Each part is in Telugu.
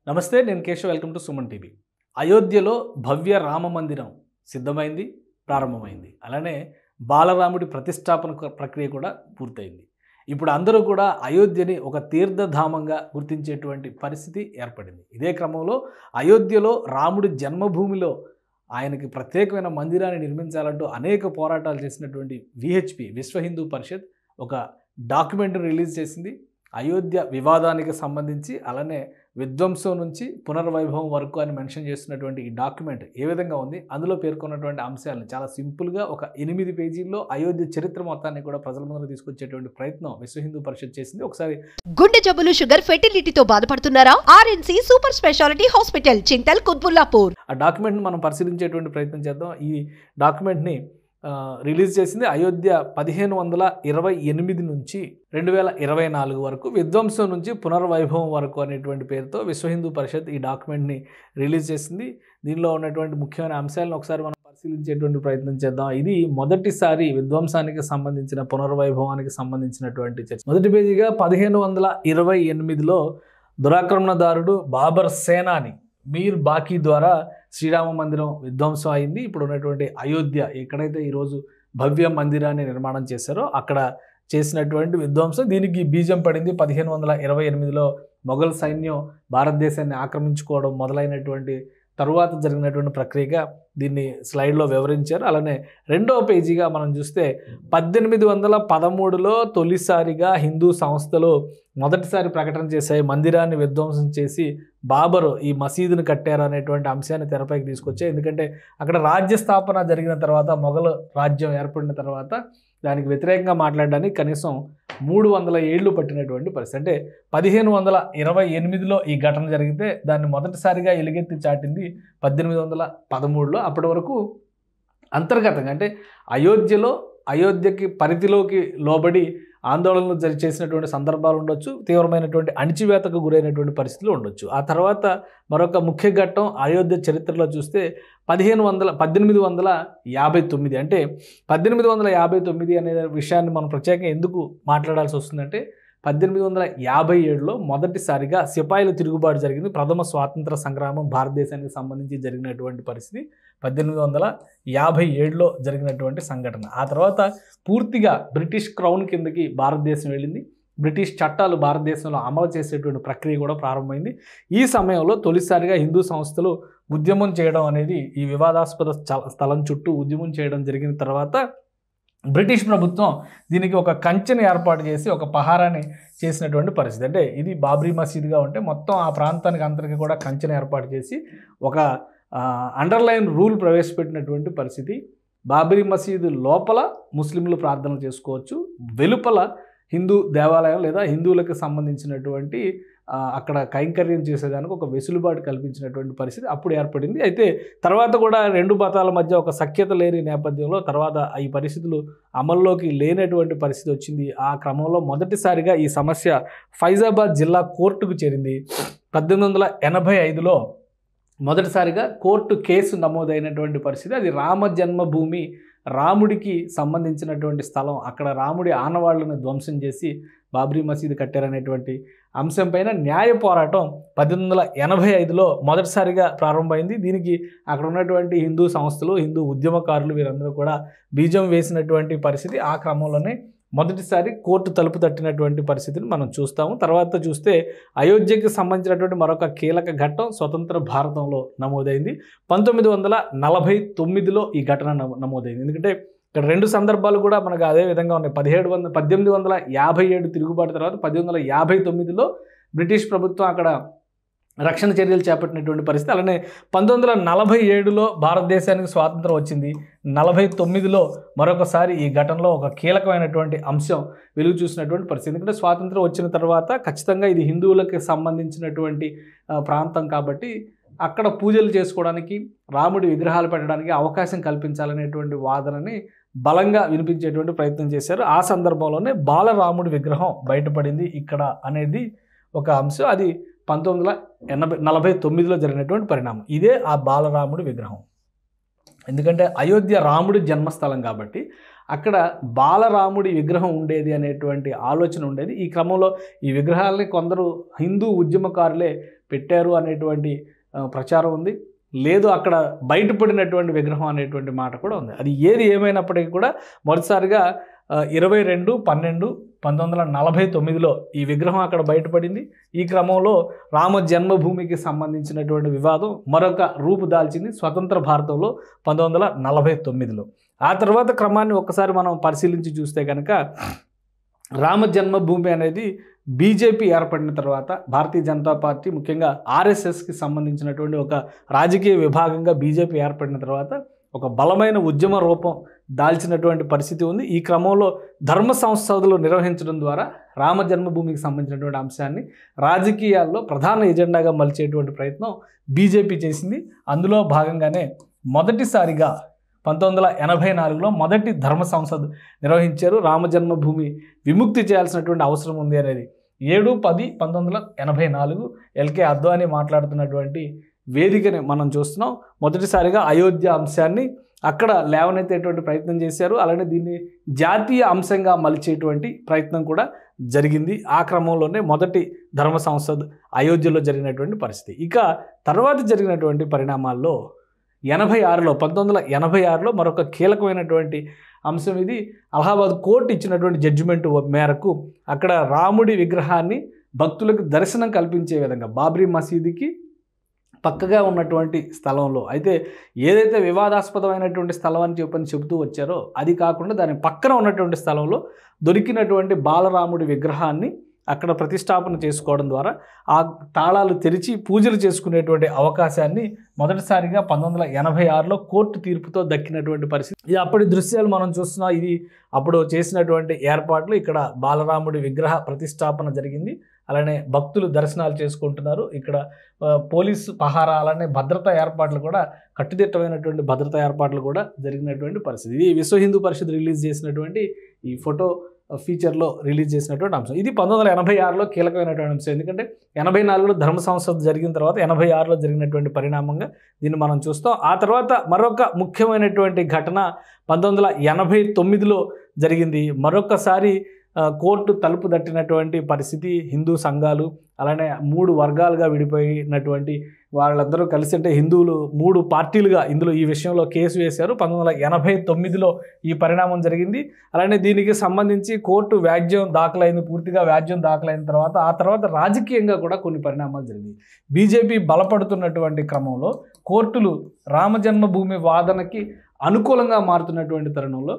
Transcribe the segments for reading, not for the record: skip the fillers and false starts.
నమస్తే, నేను Keshav. Welcome to Suman TV. అయోధ్యలో భవ్య రామ మందిరం సిద్ధమైంది, ప్రారంభమైంది. అలానే బాలరాముడి ప్రతిష్టాపన ప్రక్రియ కూడా పూర్తయింది. ఇప్పుడు అందరూ కూడా అయోధ్యని ఒక తీర్థధామంగా గుర్తించేటువంటి పరిస్థితి ఏర్పడింది. ఇదే క్రమంలో అయోధ్యలో రాముడి జన్మభూమిలో ఆయనకి ప్రత్యేకమైన మందిరాన్ని నిర్మించాలంటూ అనేక పోరాటాలు చేసినటువంటి విహెచ్పి, విశ్వ హిందూ పరిషత్, ఒక డాక్యుమెంటరీ రిలీజ్ చేసింది. అయోధ్య వివాదానికి సంబంధించి, అలానే విధ్వంసం నుంచి పునర్వైభవం వరకు అని మెన్షన్ చేస్తున్నటువంటి ఈ డాక్యుమెంట్ ఏ విధంగా ఉంది, అందులో పేర్కొన్నటువంటి అంశాలను చాలా సింపుల్గా ఒక 8 పేజీల్లో అయోధ్య చరిత్ర మొత్తాన్ని కూడా ప్రజల ముందు తీసుకొచ్చేటువంటి ప్రయత్నం విశ్వ హిందూ పరిషత్ చేసింది. ఒకసారి గుండె జబ్బులు, షుగర్, ఫెర్టిలిటీతో బాధపడుతున్నారా? ఆర్ఎన్సి super speciality hospital, Chintal, Quthbullapur. ఆ డాక్యుమెంట్ని మనం పరిశీలించేటువంటి ప్రయత్నం చేద్దాం. ఈ డాక్యుమెంట్ని రిలీజ్ చేసింది అయోధ్య 1528 నుంచి 2024 వరకు, విధ్వంసం నుంచి పునర్వైభవం వరకు అనేటువంటి పేరుతో విశ్వ హిందూ పరిషత్ ఈ డాక్యుమెంట్ని రిలీజ్ చేసింది. దీనిలో ఉన్నటువంటి ముఖ్యమైన అంశాలను ఒకసారి మనం పరిశీలించేటువంటి ప్రయత్నం చేద్దాం. ఇది మొదటిసారి విధ్వంసానికి సంబంధించిన, పునర్వైభవానికి సంబంధించినటువంటి చర్చ. మొదటి పేజీగా 1528లో దురాక్రమణదారుడు బాబర్ సేనాని మీర్ బాకీ ద్వారా శ్రీరామ మందిరం విధ్వంసం అయింది. ఇప్పుడు ఉన్నటువంటి అయోధ్య, ఎక్కడైతే ఈరోజు భవ్య మందిరాన్ని నిర్మాణం చేశారో అక్కడ చేసినటువంటి విధ్వంసం, దీనికి బీజం పడింది 1528లో మొఘల్ సైన్యం భారతదేశాన్ని ఆక్రమించుకోవడం మొదలైనటువంటి తరువాత జరిగినటువంటి ప్రక్రియగా దీన్ని స్లైడ్లో వివరించారు. అలానే రెండవ పేజీగా మనం చూస్తే 1813లో తొలిసారిగా హిందూ సంస్థలు మొదటిసారి ప్రకటన చేశాయి, మందిరాన్ని విధ్వంసం చేసి బాబరు ఈ మసీదును కట్టారు అనేటువంటి అంశాన్ని తెరపైకి తీసుకొచ్చాయి. ఎందుకంటే అక్కడ రాజ్య స్థాపన జరిగిన తర్వాత, మొఘల్ రాజ్యం ఏర్పడిన తర్వాత దానికి వ్యతిరేకంగా మాట్లాడడానికి కనీసం 300 ఏళ్ళు పట్టినటువంటి పరిస్థితి. అంటే 1528లో ఈ ఘటన జరిగితే దాన్ని మొదటిసారిగా ఎలుగెత్తి చాటింది 1813లో. అప్పటి వరకు అంతర్గతంగా, అంటే అయోధ్యకి పరిధిలోకి లోబడి ఆందోళనలు చేసినటువంటి సందర్భాలు ఉండొచ్చు, తీవ్రమైనటువంటి అణిచివేతకు గురైనటువంటి పరిస్థితులు ఉండొచ్చు. ఆ తర్వాత మరొక ముఖ్య ఘట్టం అయోధ్య చరిత్రలో చూస్తే 1859. అంటే 1859 అనే విషయాన్ని మనం ప్రత్యేకంగా ఎందుకు మాట్లాడాల్సి వస్తుందంటే, 1857లో మొదటిసారిగా సిపాయిల తిరుగుబాటు జరిగింది. ప్రథమ స్వాతంత్ర సంగ్రామం భారతదేశానికి సంబంధించి జరిగినటువంటి పరిస్థితి 1857లో జరిగినటువంటి సంఘటన. ఆ తర్వాత పూర్తిగా బ్రిటిష్ క్రౌన్ కిందకి భారతదేశం వెళ్ళింది. బ్రిటిష్ చట్టాలు భారతదేశంలో అమలు చేసేటువంటి ప్రక్రియ కూడా ప్రారంభమైంది. ఈ సమయంలో తొలిసారిగా హిందూ సంస్థలు ఉద్యమం చేయడం అనేది, ఈ వివాదాస్పద స్థలం చుట్టూ ఉద్యమం చేయడం జరిగిన తర్వాత బ్రిటిష్ ప్రభుత్వం దీనికి ఒక కంచెని ఏర్పాటు చేసి ఒక పహారాన్ని చేసినటువంటి పరిస్థితి. అంటే ఇది బాబ్రీ మసీదుగా ఉంటే మొత్తం ఆ ప్రాంతానికి అందరికీ కూడా కంచెని ఏర్పాటు చేసి ఒక అండర్లైన్ రూల్ ప్రవేశపెట్టినటువంటి పరిస్థితి. బాబ్రీ మసీదు లోపల ముస్లింలు ప్రార్థనలు చేసుకోవచ్చు, వెలుపల హిందూ దేవాలయం లేదా హిందువులకు సంబంధించినటువంటి అక్కడ కైంకర్యం చేసేదానికి ఒక వెసులుబాటు కల్పించినటువంటి పరిస్థితి అప్పుడు ఏర్పడింది. అయితే తర్వాత కూడా రెండు మతాల మధ్య ఒక సఖ్యత లేని నేపథ్యంలో తర్వాత ఈ పరిస్థితులు అమల్లోకి లేనటువంటి పరిస్థితి వచ్చింది. ఆ క్రమంలో మొదటిసారిగా ఈ సమస్య ఫైజాబాద్ జిల్లా కోర్టుకు చేరింది. 1885లో మొదటిసారిగా కోర్టు కేసు నమోదైనటువంటి పరిస్థితి. అది రామ జన్మభూమి, రాముడికి సంబంధించినటువంటి స్థలం, అక్కడ రాముడి ఆనవాళ్లను ధ్వంసం చేసి బాబ్రీ మసీదు కట్టారనేటువంటి అంశం పైన న్యాయ పోరాటం 1885లో మొదటిసారిగా ప్రారంభమైంది. దీనికి అక్కడ ఉన్నటువంటి హిందూ సంస్థలు, హిందూ ఉద్యమకారులు వీరందరూ కూడా బీజం వేసినటువంటి పరిస్థితి. ఆ క్రమంలోనే మొదటిసారి కోర్టు తలుపు తట్టినటువంటి పరిస్థితిని మనం చూస్తాము. తర్వాత చూస్తే అయోధ్యకి సంబంధించినటువంటి మరొక కీలక ఘట్టం స్వతంత్ర భారతంలో నమోదైంది. 1949లో ఈ ఘటన నమోదైంది. ఎందుకంటే ఇక్కడ రెండు సందర్భాలు కూడా మనకు అదే విధంగా ఉన్నాయి. 1857 తిరుగుబాటు తర్వాత 1859లో బ్రిటిష్ ప్రభుత్వం అక్కడ రక్షణ చర్యలు చేపట్టినటువంటి పరిస్థితి. అలానే 1947లో భారతదేశానికి స్వాతంత్రం వచ్చింది. 49లో మరొకసారి ఈ ఘటనలో ఒక కీలకమైనటువంటి అంశం వెలుగు చూసినటువంటి పరిస్థితి. ఎందుకంటే స్వాతంత్రం వచ్చిన తర్వాత ఖచ్చితంగా ఇది హిందువులకు సంబంధించినటువంటి ప్రాంతం కాబట్టి అక్కడ పూజలు చేసుకోవడానికి, రాముడి విగ్రహాలు పెట్టడానికి అవకాశం కల్పించాలనేటువంటి వాదనని బలంగా వినిపించేటువంటి ప్రయత్నం చేశారు. ఆ సందర్భంలోనే బాలరాముడి విగ్రహం బయటపడింది ఇక్కడ అనేది ఒక అంశం. అది 1949లో జరిగినటువంటి పరిణామం. ఇదే ఆ బాలరాముడి విగ్రహం. ఎందుకంటే అయోధ్య రాముడి జన్మస్థలం కాబట్టి అక్కడ బాలరాముడి విగ్రహం ఉండేది అనేటువంటి ఆలోచన ఉండేది. ఈ క్రమంలో ఈ విగ్రహాలని కొందరు హిందూ ఉద్యమకారులే పెట్టారు అనేటువంటి ప్రచారం ఉంది. లేదు అక్కడ బయటపడినటువంటి విగ్రహం అనేటువంటి మాట కూడా ఉంది. అది ఏది ఏమైనప్పటికీ కూడా మొదటిసారిగా 22/12/1949లో ఈ విగ్రహం అక్కడ బయటపడింది. ఈ క్రమంలో రామ జన్మభూమికి సంబంధించినటువంటి వివాదం మరొక రూపు దాల్చింది స్వతంత్ర భారతంలో 1949లో. ఆ తర్వాత క్రమాన్ని ఒక్కసారి మనం పరిశీలించి చూస్తే కనుక రామ జన్మభూమి అనేది బీజేపీ ఏర్పడిన తర్వాత భారతీయ జనతా పార్టీ ముఖ్యంగా ఆర్ఎస్ఎస్కి సంబంధించినటువంటి ఒక రాజకీయ విభాగంగా బీజేపీ ఏర్పడిన తర్వాత ఒక బలమైన ఉద్యమ రూపం దాల్చినటువంటి పరిస్థితి ఉంది. ఈ క్రమంలో ధర్మ సంస్థలు నిర్వహించడం ద్వారా రామ జన్మభూమికి సంబంధించినటువంటి అంశాన్ని రాజకీయాల్లో ప్రధాన ఎజెండాగా మలిచేటువంటి ప్రయత్నం బీజేపీ చేసింది. అందులో భాగంగానే మొదటిసారిగా 1984లో మొదటి ధర్మ సంసద్ నిర్వహించారు. రామ జన్మభూమి విముక్తి చేయాల్సినటువంటి అవసరం ఉంది అనేది 7/10/1984 ఎల్కే అద్వానీ మాట్లాడుతున్నటువంటి వేదికని మనం చూస్తున్నాం. మొదటిసారిగా అయోధ్య అంశాన్ని అక్కడ లేవనెత్తేటువంటి ప్రయత్నం చేశారు. అలానే దీన్ని జాతీయ అంశంగా మలిచేటువంటి ప్రయత్నం కూడా జరిగింది. ఆ క్రమంలోనే మొదటి ధర్మ సంసద్ అయోధ్యలో జరిగినటువంటి పరిస్థితి. ఇక తర్వాత జరిగినటువంటి పరిణామాల్లో 1986లో మరొక కీలకమైనటువంటి అంశం ఇది. అలహాబాద్ కోర్టు ఇచ్చినటువంటి జడ్జిమెంట్ మేరకు అక్కడ రాముడి విగ్రహాన్ని భక్తులకు దర్శనం కల్పించే విధంగా బాబ్రీ మసీదుకి పక్కగా ఉన్నటువంటి స్థలంలో, అయితే ఏదైతే వివాదాస్పదమైనటువంటి స్థలం అని చెబుతూ వచ్చారో అది కాకుండా దాని పక్కన ఉన్నటువంటి స్థలంలో దొరికినటువంటి బాలరాముడి విగ్రహాన్ని అక్కడ ప్రతిష్టాపన చేసుకోవడం ద్వారా ఆ తాళాలు తెరిచి పూజలు చేసుకునేటువంటి అవకాశాన్ని మొదటిసారిగా 1986లో కోర్టు తీర్పుతో దక్కినటువంటి పరిస్థితి. ఇది అప్పటి దృశ్యాలు మనం చూస్తున్నాం. ఇది అప్పుడు చేసినటువంటి ఏర్పాట్లు. ఇక్కడ బాలరాముడి విగ్రహ ప్రతిష్టాపన జరిగింది. అలానే భక్తులు దర్శనాలు చేసుకుంటున్నారు. ఇక్కడ పోలీసు పహారా అలానే భద్రతా ఏర్పాట్లు కూడా కట్టుదిట్టమైనటువంటి భద్రతా ఏర్పాట్లు కూడా జరిగినటువంటి పరిస్థితి. ఇది విశ్వ హిందూ పరిషత్ రిలీజ్ చేసినటువంటి ఈ ఫోటో ఫీచర్లో రిలీజ్ చేసినటువంటి అంశం. ఇది 1986లో కీలకమైనటువంటి అంశం. ఎందుకంటే 84లో ధర్మ సంసద్ జరిగిన తర్వాత 86లో జరిగినటువంటి పరిణామంగా దీన్ని మనం చూస్తాం. ఆ తర్వాత మరొక ముఖ్యమైనటువంటి ఘటన 1989లో జరిగింది. మరొకసారి కోర్టు తలుపు తట్టినటువంటి పరిస్థితి. హిందూ సంఘాలు అలానే 3 వర్గాలుగా విడిపోయినటువంటి వాళ్ళందరూ కలిసి, అంటే హిందువులు 3 పార్టీలుగా ఇందులో ఈ విషయంలో కేసు వేశారు. 1989లో ఈ పరిణామం జరిగింది. అలానే దీనికి సంబంధించి కోర్టు వ్యాజ్యం దాఖలైంది. పూర్తిగా వ్యాజ్యం దాఖలైన తర్వాత ఆ తర్వాత రాజకీయంగా కూడా కొన్ని పరిణామాలు జరిగాయి. బీజేపీ బలపడుతున్నటువంటి క్రమంలో కోర్టులు రామజన్మభూమి వాదనకి అనుకూలంగా మారుతున్నటువంటి తరుణంలో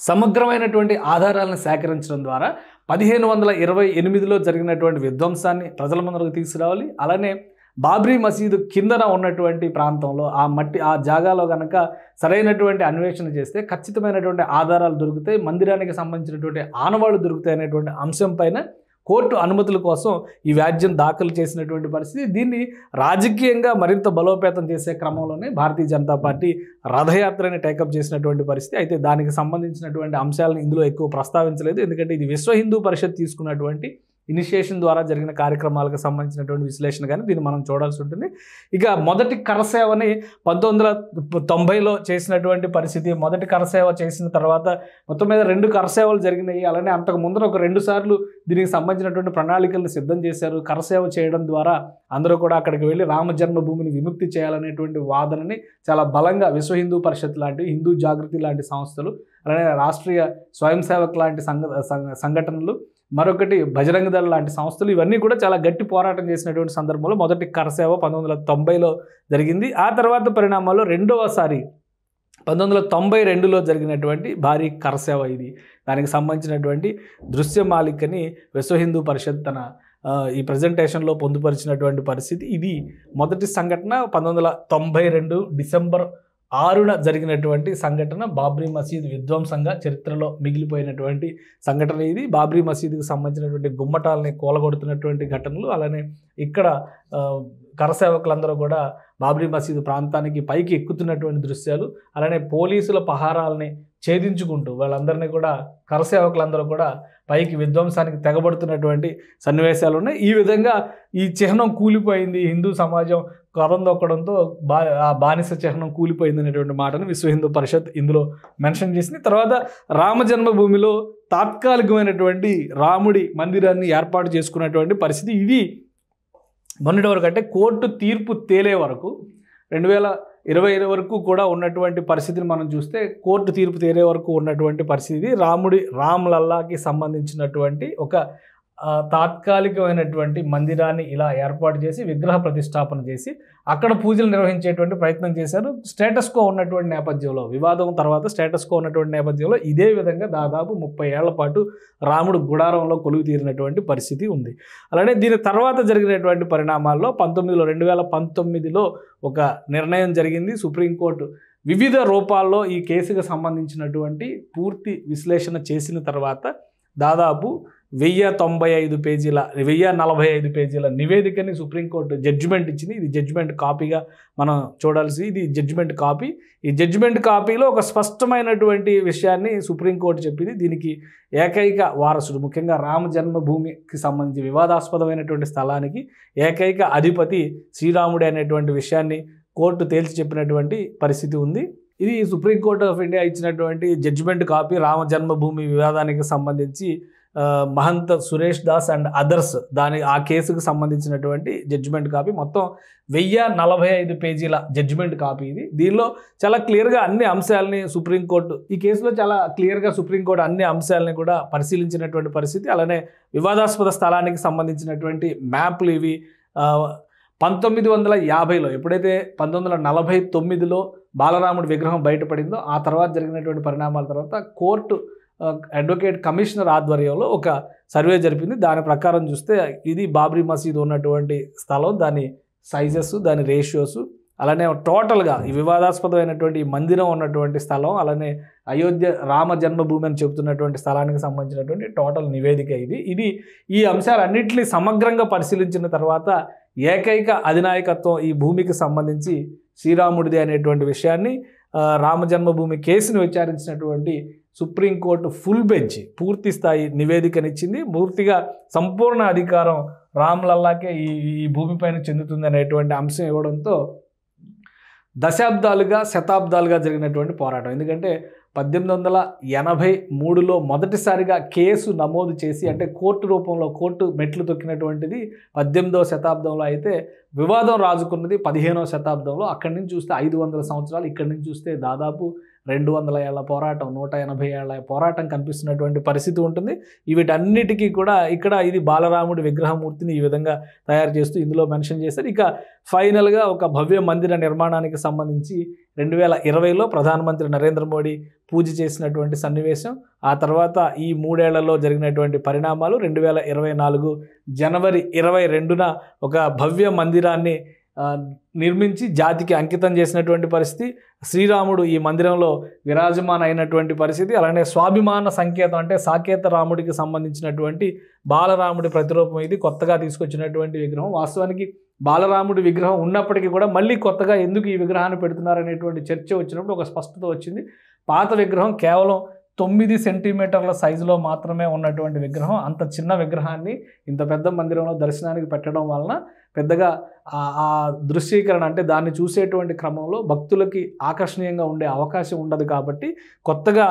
సమగ్రమైనటువంటి ఆధారాలను సేకరించడం ద్వారా 1528లో జరిగినటువంటి విధ్వంసాన్ని ప్రజల ముందరకు తీసుకురావాలి. అలానే బాబ్రీ మసీదు కిందన ఉన్నటువంటి ప్రాంతంలో ఆ జాగాలో కనుక సరైనటువంటి అన్వేషణ చేస్తే ఖచ్చితమైనటువంటి ఆధారాలు దొరుకుతాయి, మందిరానికి సంబంధించినటువంటి ఆనవాళ్లు దొరుకుతాయి అనేటువంటి అంశం పైన కోర్టు అనుమతుల కోసం ఈ వ్యాజ్యం దాఖలు చేసినటువంటి పరిస్థితి. దీన్ని రాజకీయంగా మరింత బలోపేతం చేసే క్రమంలోనే భారతీయ జనతా పార్టీ రథయాత్రని టేకప్ చేసినటువంటి పరిస్థితి. అయితే దానికి సంబంధించినటువంటి అంశాలను ఇందులో ఎక్కువ ప్రస్తావించలేదు. ఎందుకంటే ఇది విశ్వ హిందూ పరిషత్ తీసుకున్నటువంటి ఇనిషియేషన్ ద్వారా జరిగిన కార్యక్రమాలకు సంబంధించినటువంటి విశ్లేషణ కానీ దీన్ని మనం చూడాల్సి ఉంటుంది. ఇక మొదటి కరసేవని 1990లో చేసినటువంటి పరిస్థితి. మొదటి కరసేవ చేసిన తర్వాత మొత్తం మీద 2 కరసేవలు జరిగినాయి. అలానే అంతకు ముందర ఒక 2 సార్లు దీనికి సంబంధించినటువంటి ప్రణాళికలను సిద్ధం చేశారు. కరసేవ చేయడం ద్వారా అందరూ కూడా అక్కడికి వెళ్ళి రామ జన్మభూమిని విముక్తి చేయాలనేటువంటి వాదనని చాలా బలంగా విశ్వ హిందూ పరిషత్ లాంటి, హిందూ జాగృతి లాంటి సంస్థలు, అలానే రాష్ట్రీయ స్వయం సేవక్ లాంటి సంఘటనలు, మరొకటి బజరంగ దళ లాంటి సంస్థలు, ఇవన్నీ కూడా చాలా గట్టి పోరాటం చేసినటువంటి సందర్భంలో మొదటి కరసేవ 1990లో జరిగింది. ఆ తర్వాత పరిణామాల్లో రెండవసారి 1992లో జరిగినటువంటి భారీ కరసేవ ఇది. దానికి సంబంధించినటువంటి దృశ్యమాలికని విశ్వ హిందూ పరిషత్ తన ఈ ప్రజెంటేషన్లో పొందుపరిచినటువంటి పరిస్థితి. ఇది మొదటి సంఘటన 1992 డిసెంబర్ 6న జరిగినటువంటి సంఘటన. బాబ్రీ మసీద్ విధ్వంసంగా చరిత్రలో మిగిలిపోయినటువంటి సంఘటన ఇది. బాబ్రీ మసీదుకు సంబంధించినటువంటి గుమ్మటాలని కూలగొడుతున్నటువంటి ఘటనలు, అలానే ఇక్కడ కరసేవకులందరూ కూడా బాబ్రీ మసీదు ప్రాంతానికి పైకి ఎక్కుతున్నటువంటి దృశ్యాలు, అలానే పోలీసుల పహారాలని ఛేదించుకుంటూ వాళ్ళందరినీ కూడా కరసేవకులందరూ కూడా పైకి విధ్వంసానికి తెగబడుతున్నటువంటి సన్నివేశాలు ఉన్నాయి. ఈ విధంగా ఈ చిహ్నం కూలిపోయింది, హిందూ సమాజం కరం దొక్కడంతో ఆ బానిస చిహ్నం కూలిపోయింది అనేటువంటి మాటను విశ్వ హిందూ పరిషత్ ఇందులో మెన్షన్ చేసింది. తర్వాత రామ జన్మభూమిలో తాత్కాలికమైనటువంటి రాముడి మందిరాన్ని ఏర్పాటు చేసుకున్నటువంటి పరిస్థితి. ఇది మొన్నటి వరకు అంటే కోర్టు తీర్పు తేలే వరకు 2020 వరకు కూడా ఉన్నటువంటి పరిస్థితిని మనం చూస్తే కోర్టు తీర్పు తేలే వరకు ఉన్నటువంటి పరిస్థితి రామ్ లల్లాకి సంబంధించినటువంటి ఒక తాత్కాలికమైనటువంటి మందిరాన్ని ఇలా ఏర్పాటు చేసి విగ్రహ ప్రతిష్టాపన చేసి అక్కడ పూజలు నిర్వహించేటువంటి ప్రయత్నం చేశారు. స్టేటస్ కో ఉన్నటువంటి నేపథ్యంలో, వివాదం తర్వాత స్టేటస్ కో ఉన్నటువంటి నేపథ్యంలో ఇదే విధంగా దాదాపు 30 ఏళ్ల పాటు రాముడు గుడారంలో కొలువు తీరినటువంటి పరిస్థితి ఉంది. అలానే దీని తర్వాత జరిగినటువంటి పరిణామాల్లో 2019లో ఒక నిర్ణయం జరిగింది. సుప్రీంకోర్టు వివిధ రూపాల్లో ఈ కేసుకు సంబంధించినటువంటి పూర్తి విశ్లేషణ చేసిన తర్వాత దాదాపు 1045 పేజీల నివేదికని సుప్రీంకోర్టు జడ్జిమెంట్ ఇచ్చింది. ఇది జడ్జిమెంట్ కాపీగా మనం చూడాల్సి, ఇది జడ్జిమెంట్ కాపీ. ఈ జడ్జిమెంట్ కాపీలో ఒక స్పష్టమైనటువంటి విషయాన్ని సుప్రీంకోర్టు చెప్పింది. దీనికి ఏకైక వారసుడు, ముఖ్యంగా రామ జన్మభూమికి సంబంధించి వివాదాస్పదమైనటువంటి స్థలానికి ఏకైక అధిపతి శ్రీరాముడే అనేటువంటి విషయాన్ని కోర్టు తేల్చి చెప్పినటువంటి పరిస్థితి ఉంది. ఇది సుప్రీంకోర్టు ఆఫ్ ఇండియా ఇచ్చినటువంటి జడ్జిమెంట్ కాపీ. రామ జన్మభూమి వివాదానికి సంబంధించి మహంత్ సురేష్ దాస్ అండ్ అదర్స్ ఆ కేసుకు సంబంధించినటువంటి జడ్జిమెంట్ కాపీ. మొత్తం 1045 పేజీల జడ్జిమెంట్ కాపీ ఇది. దీనిలో చాలా క్లియర్గా అన్ని అంశాలని ఈ కేసులో చాలా క్లియర్గా సుప్రీంకోర్టు అన్ని అంశాలని కూడా పరిశీలించినటువంటి పరిస్థితి. అలానే వివాదాస్పద స్థలానికి సంబంధించినటువంటి మ్యాప్లు ఇవి 1950లో, ఎప్పుడైతే 1949లో బాలరాముడి విగ్రహం బయటపడిందో ఆ తర్వాత జరిగినటువంటి పరిణామాల తర్వాత కోర్టు అడ్వకేట్ కమిషనర్ ఆధ్వర్యంలో ఒక సర్వే జరిపింది. దాని ప్రకారం చూస్తే ఇది బాబ్రీ మసీద్ ఉన్నటువంటి స్థలం, దాని సైజెస్, దాని రేషియోస్, అలానే టోటల్గా ఈ వివాదాస్పదమైనటువంటి మందిరం ఉన్నటువంటి స్థలం, అలానే అయోధ్య రామ జన్మభూమి అని చెబుతున్నటువంటి స్థలానికి సంబంధించినటువంటి టోటల్ నివేదిక ఇది. ఈ అంశాలన్నింటినీ సమగ్రంగా పరిశీలించిన తర్వాత ఏకైక అధినాయకత్వం ఈ భూమికి సంబంధించి శ్రీరాముడిది అనేటువంటి విషయాన్ని రామ జన్మభూమి కేసును విచారించినటువంటి సుప్రీంకోర్టు ఫుల్ బెంచ్ పూర్తి స్థాయి నివేదికనిచ్చింది. పూర్తిగా సంపూర్ణ అధికారం రామ్ లల్లాకే ఈ భూమిపైన చెందుతుంది అనేటువంటి అంశం ఇవ్వడంతో శతాబ్దాలుగా జరిగినటువంటి పోరాటం. ఎందుకంటే 1883లో మొదటిసారిగా కేసు నమోదు చేసి, అంటే కోర్టు రూపంలో కోర్టు మెట్లు తొక్కినటువంటిది 18వ శతాబ్దంలో అయితే వివాదం రాజుకున్నది 15వ శతాబ్దంలో. అక్కడి నుంచి చూస్తే 500 సంవత్సరాలు, ఇక్కడి నుంచి చూస్తే దాదాపు 200 ఏళ్ల పోరాటం, 180 ఏళ్ల పోరాటం కనిపిస్తున్నటువంటి పరిస్థితి ఉంటుంది. వీటన్నిటికీ కూడా ఇక్కడ ఇది బాలరాముడి విగ్రహమూర్తిని ఈ విధంగా తయారు చేస్తూ ఇందులో మెన్షన్ చేశారు. ఇక ఫైనల్గా ఒక భవ్య మందిర నిర్మాణానికి సంబంధించి 2020లో ప్రధానమంత్రి నరేంద్ర మోడీ పూజ చేసినటువంటి సన్నివేశం, ఆ తర్వాత ఈ 3 ఏళ్లలో జరిగినటువంటి పరిణామాలు, 2024 జనవరి 22న ఒక భవ్య మందిరాన్ని నిర్మించి జాతికి అంకితం చేసినటువంటి పరిస్థితి, శ్రీరాముడు ఈ మందిరంలో విరాజమాన అయినటువంటి పరిస్థితి, అలానే స్వాభిమాన సంకేతం అంటే సాకేత రాముడికి సంబంధించినటువంటి బాలరాముడి ప్రతిరూపం ఇది కొత్తగా తీసుకొచ్చినటువంటి విగ్రహం. వాస్తవానికి బాలరాముడి విగ్రహం ఉన్నప్పటికీ కూడా మళ్ళీ కొత్తగా ఎందుకు ఈ విగ్రహాన్ని పెడుతున్నారనేటువంటి చర్చ వచ్చినప్పుడు ఒక స్పష్టత వచ్చింది. పాత విగ్రహం కేవలం 9 సెంటీమీటర్ల సైజులో మాత్రమే ఉన్నటువంటి విగ్రహం. అంత చిన్న విగ్రహాన్ని ఇంత పెద్ద మందిరంలో దర్శనానికి పెట్టడం వలన పెద్దగా ఆ దృశ్యీకరణ అంటే దాన్ని చూసేటువంటి క్రమంలో భక్తులకి ఆకర్షణీయంగా ఉండే అవకాశం ఉండదు. కాబట్టి కొత్తగా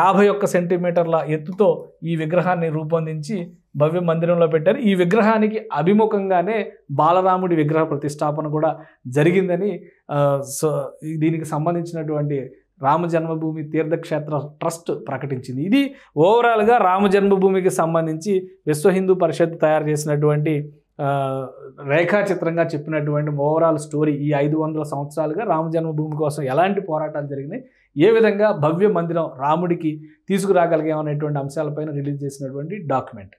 51 సెంటీమీటర్ల ఎత్తుతో ఈ విగ్రహాన్ని రూపొందించి భవ్య మందిరంలో పెట్టారు. ఈ విగ్రహానికి అభిముఖంగానే బాలరాముడి విగ్రహ ప్రతిష్టాపన కూడా జరిగిందని దీనికి సంబంధించినటువంటి రామ జన్మభూమి తీర్థక్షేత్ర ట్రస్ట్ ప్రకటించింది. ఇది ఓవరాల్గా రామ జన్మభూమికి సంబంధించి విశ్వ హిందూ పరిషత్ తయారు చేసినటువంటి రేఖాచిత్రంగా చెప్పినటువంటి ఓవరాల్ స్టోరీ. ఈ 500 సంవత్సరాలుగా రామ జన్మభూమి కోసం ఎలాంటి పోరాటాలు జరిగినాయి, ఏ విధంగా భవ్య మందిరం రాముడికి తీసుకురాగలిగామనేటువంటి అంశాలపైన రిలీజ్ చేసినటువంటి డాక్యుమెంట్.